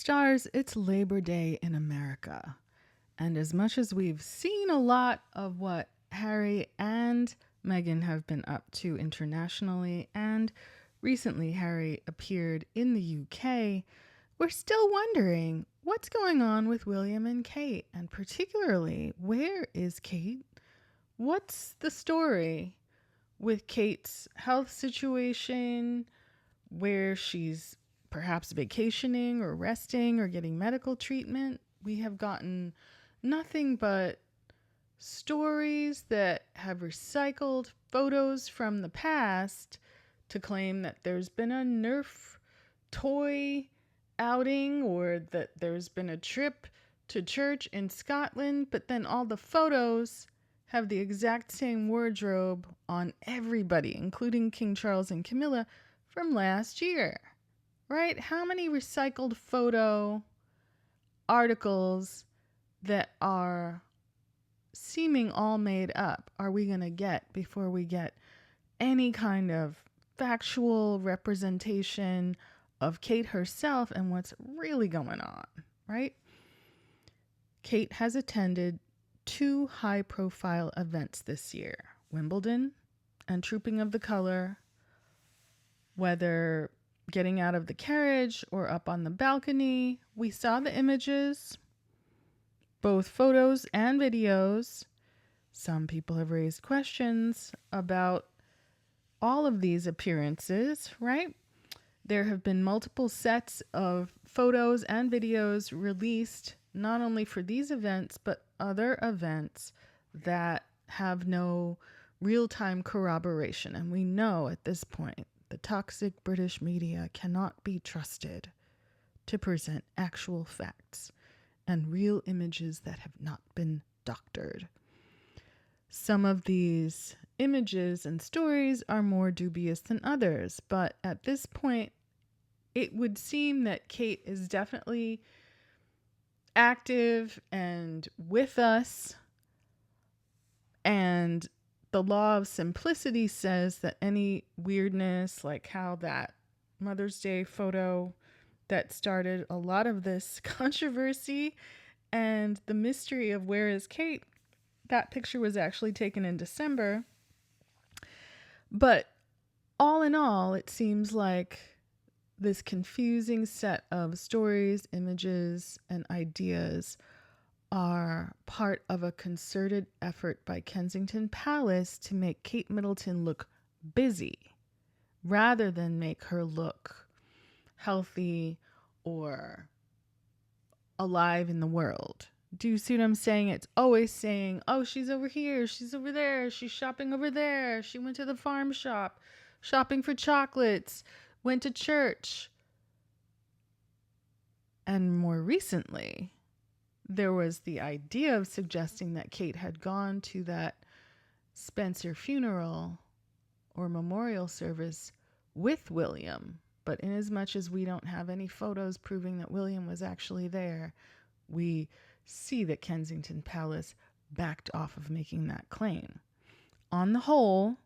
Stars, it's Labor Day in America. And as much as we've seen a lot of what Harry and Meghan have been up to internationally, and recently Harry appeared in the UK, we're still wondering what's going on with William and Kate, and particularly, where is Kate? What's the story with Kate's health situation, where she's perhaps vacationing or resting or getting medical treatment? We have gotten nothing but stories that have recycled photos from the past to claim that there's been a Nerf toy outing or that there's been a trip to church in Scotland, but then all the photos have the exact same wardrobe on everybody, including King Charles and Camilla from last year, right? How many recycled photo articles that are seeming all made up are we going to get before we get any kind of factual representation of Kate herself and what's really going on, right? Kate has attended 2 high-profile events this year, Wimbledon and Trooping of the Colour. Whether getting out of the carriage or up on the balcony, we saw the images, both photos and videos. Some people have raised questions about all of these appearances, right? There have been multiple sets of photos and videos released, not only for these events, but other events that have no real-time corroboration. And we know at this point, the toxic British media cannot be trusted to present actual facts and real images that have not been doctored. Some of these images and stories are more dubious than others, but at this point, it would seem that Kate is definitely active and with us, and the law of simplicity says that any weirdness, like how that Mother's Day photo that started a lot of this controversy and the mystery of where is Kate, that picture was actually taken in December. But all in all, it seems like this confusing set of stories, images, and ideas are part of a concerted effort by Kensington Palace to make Kate Middleton look busy rather than make her look healthy or alive in the world. Do you see what I'm saying? It's always saying, oh, she's over here, she's over there, she's shopping over there, she went to the farm shop, shopping for chocolates, went to church. And more recently, there was the idea of suggesting that Kate had gone to that Spencer funeral or memorial service with William. But inasmuch as we don't have any photos proving that William was actually there, we see that Kensington Palace backed off of making that claim. On the whole,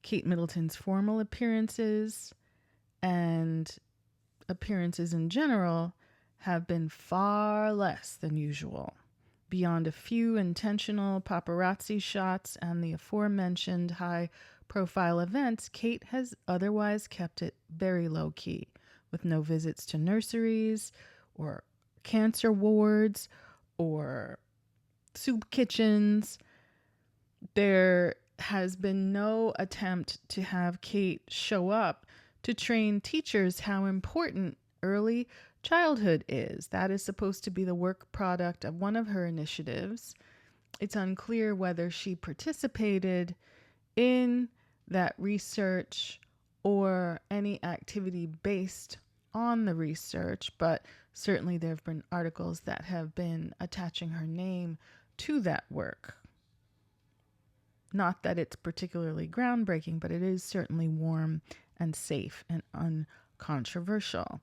Kate Middleton's formal appearances and appearances in general have been far less than usual. Beyond a few intentional paparazzi shots and the aforementioned high-profile events, Kate has otherwise kept it very low-key, with no visits to nurseries or cancer wards or soup kitchens. There has been no attempt to have Kate show up to train teachers how important early childhood is. That is supposed to be the work product of one of her initiatives. It's unclear whether she participated in that research or any activity based on the research, but certainly there have been articles that have been attaching her name to that work. Not that it's particularly groundbreaking, but it is certainly warm and safe and uncontroversial.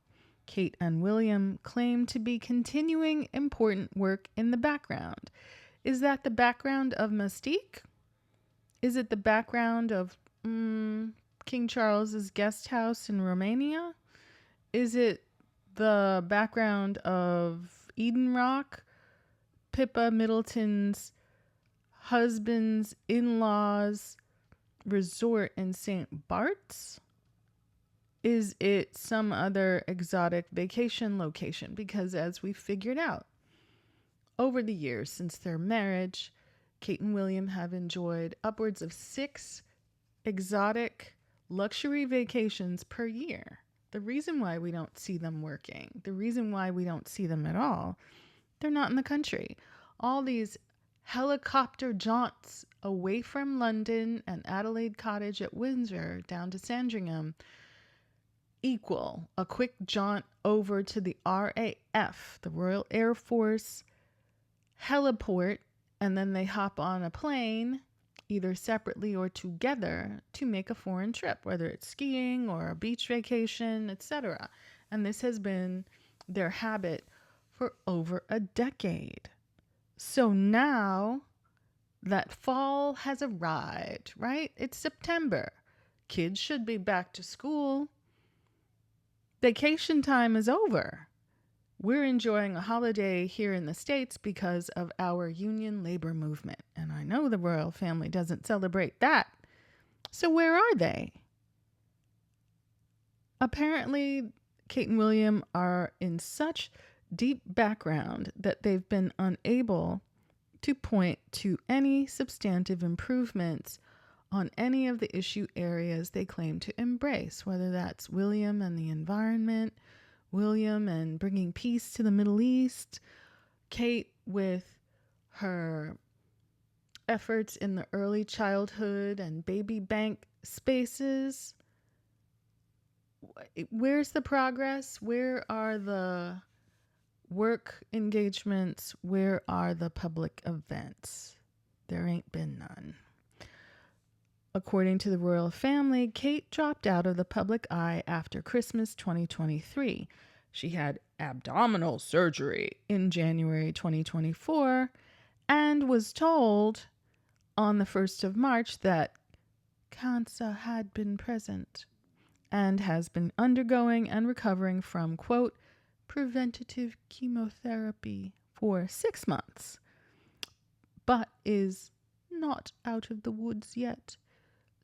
Kate and William claim to be continuing important work in the background. Is that the background of Mystique? Is it the background of King Charles's guest house in Romania? Is it the background of Eden Rock, Pippa Middleton's husband's in-laws resort in St. Bart's? Is it some other exotic vacation location? Because as we figured out, over the years since their marriage, Kate and William have enjoyed upwards of 6 exotic luxury vacations per year. The reason why we don't see them working, the reason why we don't see them at all, they're not in the country. All these helicopter jaunts away from London and Adelaide Cottage at Windsor down to Sandringham equal a quick jaunt over to the RAF, the Royal Air Force heliport, and then they hop on a plane, either separately or together, to make a foreign trip, whether it's skiing or a beach vacation, etc. And this has been their habit for over a decade. So now that fall has arrived, right? It's September. Kids should be back to school. Vacation time is over. We're enjoying a holiday here in the States because of our union labor movement. And I know the royal family doesn't celebrate that. So where are they? Apparently, Kate and William are in such deep background that they've been unable to point to any substantive improvements on any of the issue areas they claim to embrace, whether that's William and the environment, William and bringing peace to the Middle East, Kate with her efforts in the early childhood and baby bank spaces. Where's the progress? Where are the work engagements? Where are the public events? There ain't been none. According to the royal family, Kate dropped out of the public eye after Christmas 2023. She had abdominal surgery in January 2024 and was told on the 1st of March that cancer had been present and has been undergoing and recovering from, quote, preventative chemotherapy for 6 months, but is not out of the woods yet.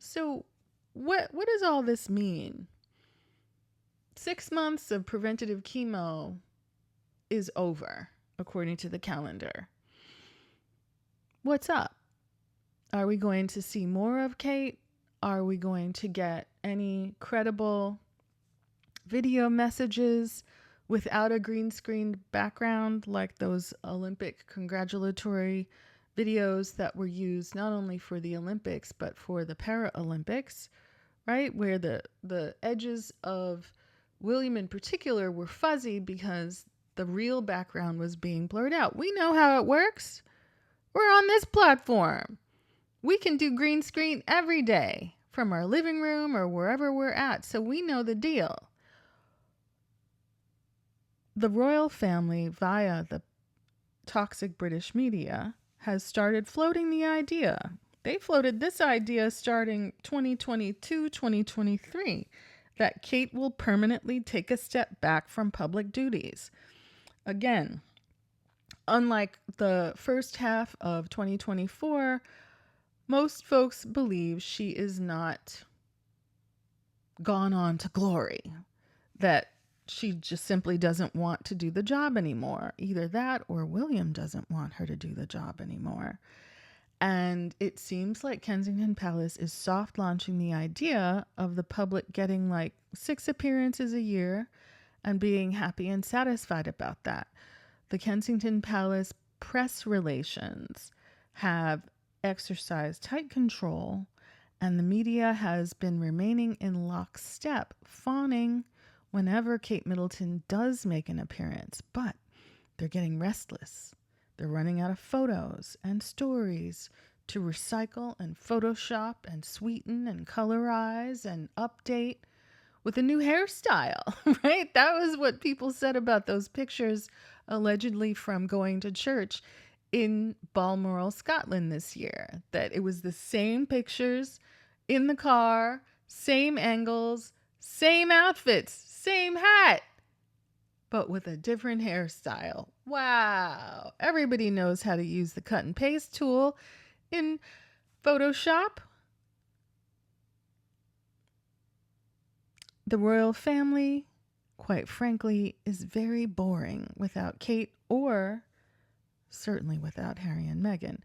So what does all this mean? 6 months of preventative chemo is over, according to the calendar. What's up? Are we going to see more of Kate? Are we going to get any credible video messages without a green screen background like those Olympic congratulatory videos that were used not only for the Olympics but for the Paralympics, right? Where the edges of William in particular were fuzzy because the real background was being blurred out. We know how it works. We're on this platform. We can do green screen every day from our living room or wherever we're at, so we know the deal. The royal family, via the toxic British media, has started floating the idea. They floated this idea starting 2022, 2023, that Kate will permanently take a step back from public duties. Again, unlike the first half of 2024, most folks believe she is not gone on to glory, that she just simply doesn't want to do the job anymore. Either that or William doesn't want her to do the job anymore. And it seems like Kensington Palace is soft launching the idea of the public getting like 6 appearances a year and being happy and satisfied about that. The Kensington Palace press relations have exercised tight control, and the media has been remaining in lockstep, fawning whenever Kate Middleton does make an appearance. But they're getting restless. They're running out of photos and stories to recycle and Photoshop and sweeten and colorize and update with a new hairstyle, right? That was what people said about those pictures allegedly from going to church in Balmoral, Scotland this year, that it was the same pictures in the car, same angles, same outfits, same hat. but with a different hairstyle. Wow. Everybody knows how to use the cut and paste tool in Photoshop. The royal family, quite frankly, is very boring without Kate, or certainly without Harry and Meghan.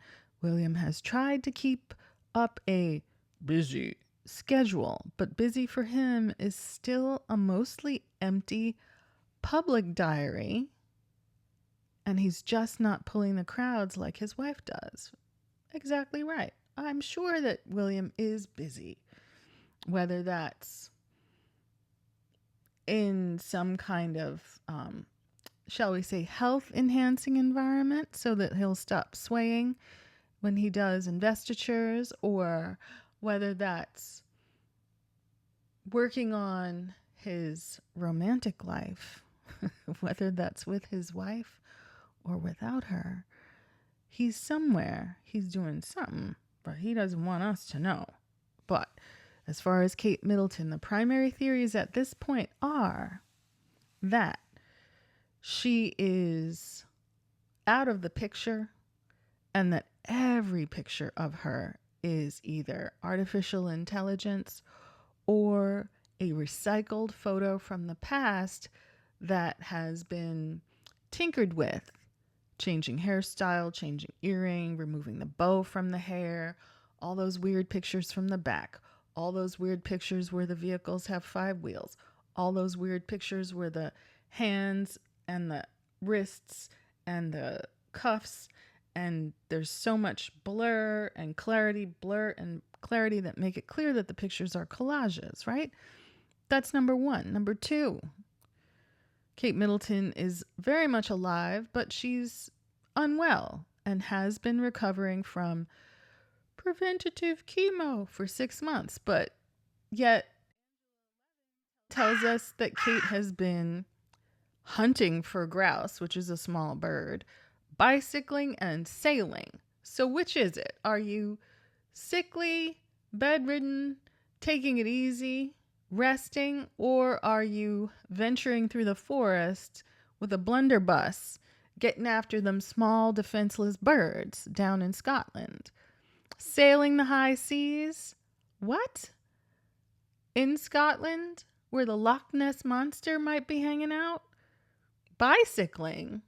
William has tried to keep up a busy schedule, but busy for him is still a mostly empty public diary, and he's just not pulling the crowds like his wife does. Exactly right. I'm sure that William is busy, whether that's in some kind of, shall we say, health enhancing environment so that he'll stop swaying when he does investitures, or whether that's working on his romantic life, whether that's with his wife or without her. He's somewhere, he's doing something, but he doesn't want us to know. But as far as Kate Middleton, the primary theories at this point are that she is out of the picture, and that every picture of her is either artificial intelligence or a recycled photo from the past that has been tinkered with, changing hairstyle, changing earring, removing the bow from the hair, all those weird pictures from the back, all those weird pictures where the vehicles have 5 wheels, all those weird pictures where the hands and the wrists and the cuffs, and there's so much blur and clarity that make it clear that the pictures are collages, right? That's number one. Number two, Kate Middleton is very much alive, but she's unwell and has been recovering from preventative chemo for 6 months, but yet tells us that Kate has been hunting for grouse, which is a small bird, bicycling and sailing. So which is it? Are you sickly, bedridden, taking it easy, resting, or are you venturing through the forest with a blunderbuss, getting after them small defenseless birds down in Scotland? Sailing the high seas? What? In Scotland, where the Loch Ness Monster might be hanging out? Bicycling?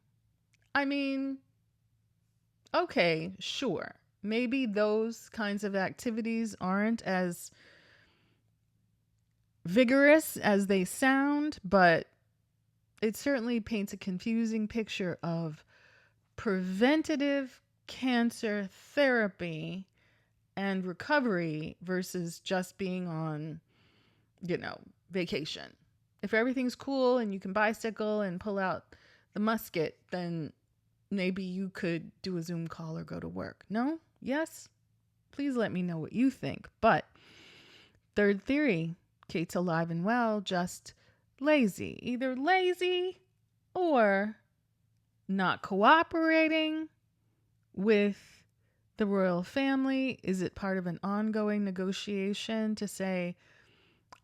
I mean, okay, sure. Maybe those kinds of activities aren't as vigorous as they sound, but it certainly paints a confusing picture of preventative cancer therapy and recovery versus just being on, vacation. If everything's cool and you can bicycle and pull out the musket, then maybe you could do a Zoom call or go to work. No? Yes? Please let me know what you think. But third theory, Kate's alive and well, just lazy. Either lazy or not cooperating with the royal family. Is it part of an ongoing negotiation to say,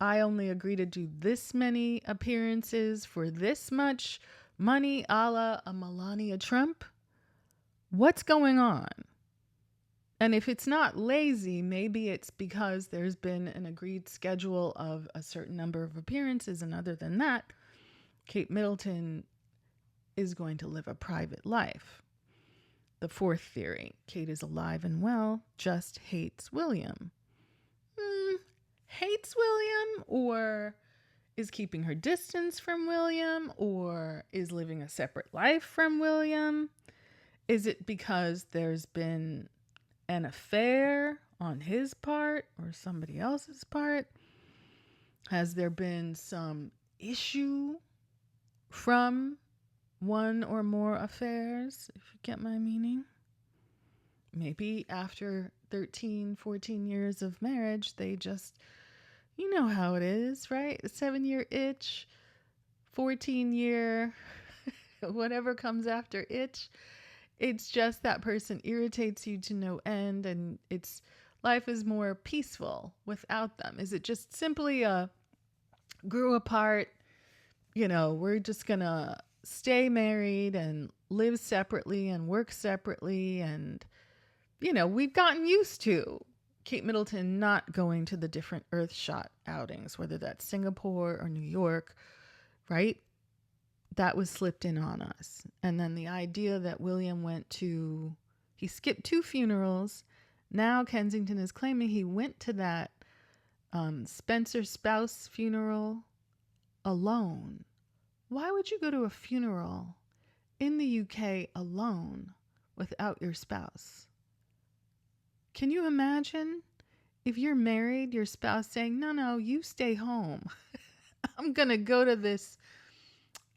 I only agree to do this many appearances for this much money, a la a Melania Trump? What's going on? And if it's not lazy, maybe it's because there's been an agreed schedule of a certain number of appearances, and other than that, Kate Middleton is going to live a private life. The fourth theory, Kate is alive and well, just hates William. Hates William, or is keeping her distance from William, or is living a separate life from William? Is it because there's been an affair on his part or somebody else's part? Has there been some issue from one or more affairs, if you get my meaning? Maybe after 13, 14 years of marriage, they just, you know how it is, right? A 7-year itch, 14-year, whatever comes after itch. It's just that person irritates you to no end, and life is more peaceful without them. Is it just simply grew apart, we're just gonna stay married and live separately and work separately. And, we've gotten used to Kate Middleton not going to the different Earthshot outings, whether that's Singapore or New York, right? That was slipped in on us. And then the idea that William he skipped 2 funerals. Now Kensington is claiming he went to that Spencer spouse funeral alone. Why would you go to a funeral in the UK alone without your spouse? Can you imagine if you're married, your spouse saying, no, you stay home. I'm going to go to this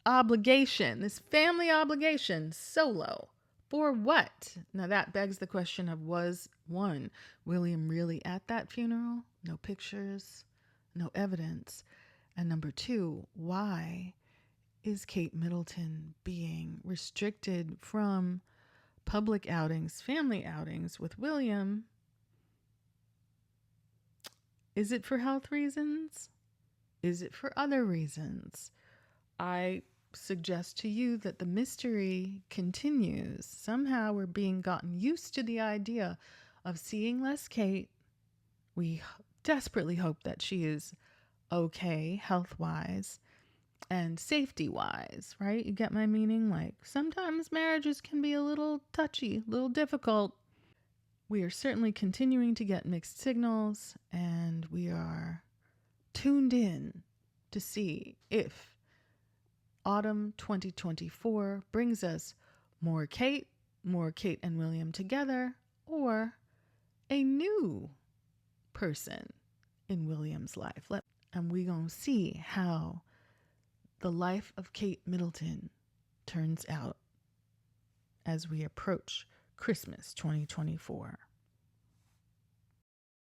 family obligation solo. For what? Now that begs the question of, was William really at that funeral? No pictures, no evidence. And number 2, why is Kate Middleton being restricted from public outings, family outings with William? Is it for health reasons? Is it for other reasons? I suggest to you that the mystery continues. Somehow we're being gotten used to the idea of seeing less Kate. We desperately hope that she is okay health-wise and safety-wise, right? You get my meaning? Like, sometimes marriages can be a little touchy, a little difficult. We are certainly continuing to get mixed signals, and we are tuned in to see if autumn 2024 brings us more Kate and William together, or a new person in William's life. And we're going to see how the life of Kate Middleton turns out as we approach Christmas 2024.